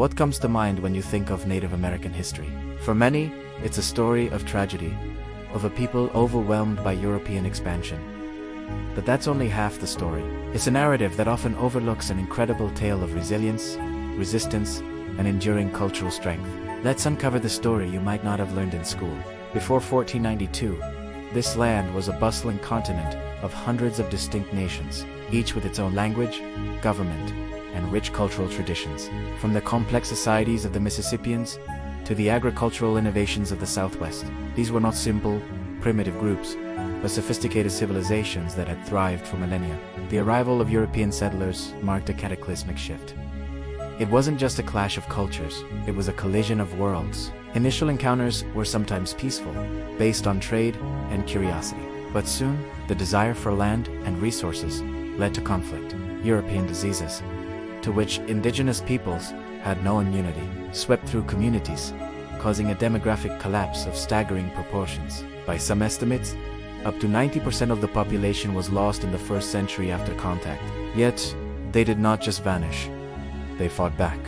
What comes to mind when you think of Native American history? For many, it's a story of tragedy, of a people overwhelmed by European expansion. But that's only half the story. It's a narrative that often overlooks an incredible tale of resilience, resistance, and enduring cultural strength. Let's uncover the story you might not have learned in school. Before 1492, this land was a bustling continent of hundreds of distinct nations, each with its own language, government, and rich cultural traditions. From the complex societies of the Mississippians to the agricultural innovations of the Southwest, these were not simple, primitive groups, but sophisticated civilizations that had thrived for millennia. The arrival of European settlers marked a cataclysmic shift. It wasn't just a clash of cultures, it was a collision of worlds. Initial encounters were sometimes peaceful, based on trade and curiosity. But soon, the desire for land and resources led to conflict. European diseases, to which indigenous peoples had no immunity, swept through communities, causing a demographic collapse of staggering proportions. By some estimates, up to 90% of the population was lost in the first century after contact. Yet, they did not just vanish. They fought back.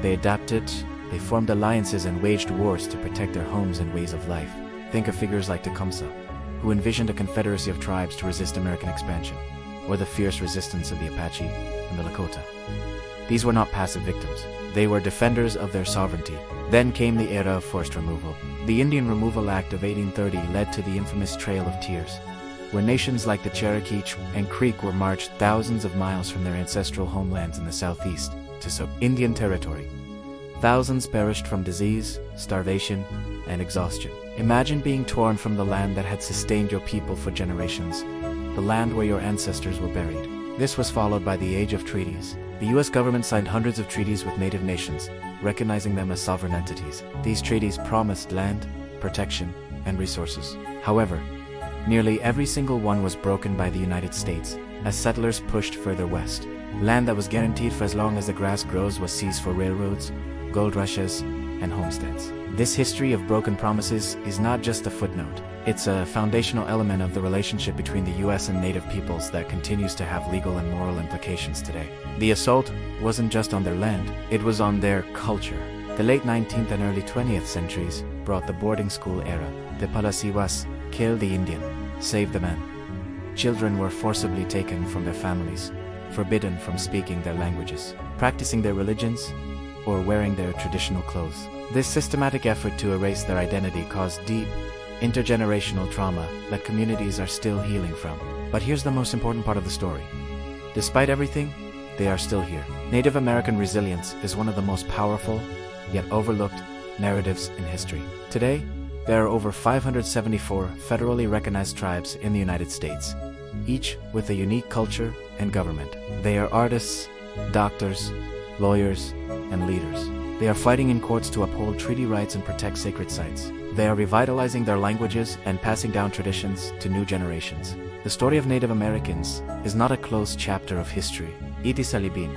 They adapted, they formed alliances and waged wars to protect their homes and ways of life. Think of figures like Tecumseh, who envisioned a confederacy of tribes to resist American expansion, or the fierce resistance of the Apache and the Lakota. These were not passive victims. They were defenders of their sovereignty. Then came the era of forced removal. The Indian Removal Act of 1830 led to the infamous Trail of Tears, where nations like the Cherokee and Creek were marched thousands of miles from their ancestral homelands in the southeast to Indian territory. Thousands perished from disease, starvation, and exhaustion. Imagine being torn from the land that had sustained your people for generations, the land where your ancestors were buried. This was followed by the Age of Treaties. The U.S. government signed hundreds of treaties with native nations, recognizing them as sovereign entities. These treaties promised land, protection, and resources. However, nearly every single one was broken by the United States, as settlers pushed further west. Land that was guaranteed for as long as the grass grows was seized for railroads, gold rushes, and homesteads. This history of broken promises is not just a footnote. It's a foundational element of the relationship between the U.S. and native peoples that continues to have legal and moral implications today. The assault wasn't just on their land, it was on their culture. The late 19th and early 20th centuries brought the boarding school era. The Palasiwas, kill the Indian, save the man. Children were forcibly taken from their families, forbidden from speaking their languages, practicing their religions, or wearing their traditional clothes. This systematic effort to erase their identity caused deep, intergenerational trauma that communities are still healing from. But here's the most important part of the story. Despite everything, they are still here. Native American resilience is one of the most powerful, yet overlooked, narratives in history. Today, there are over 574 federally recognized tribes in the United States, each with a unique culture and government. They are artists, doctors, lawyers, and leaders. They are fighting in courts to uphold treaty rights and protect sacred sites. They are revitalizing their languages and passing down traditions to new generations. The story of Native Americans is not a closed chapter of history. It is a living,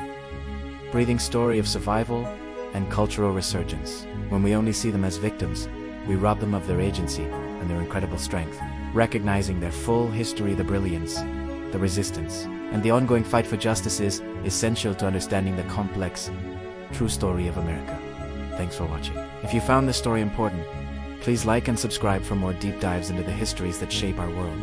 breathing story of survival and cultural resurgence. When we only see them as victims, we rob them of their agency and their incredible strength. Recognizing their full history, the brilliance, the resistance, and the ongoing fight for justice is essential to understanding the complex, true story of America. Thanks for watching. If you found this story important, please like and subscribe for more deep dives into the histories that shape our world.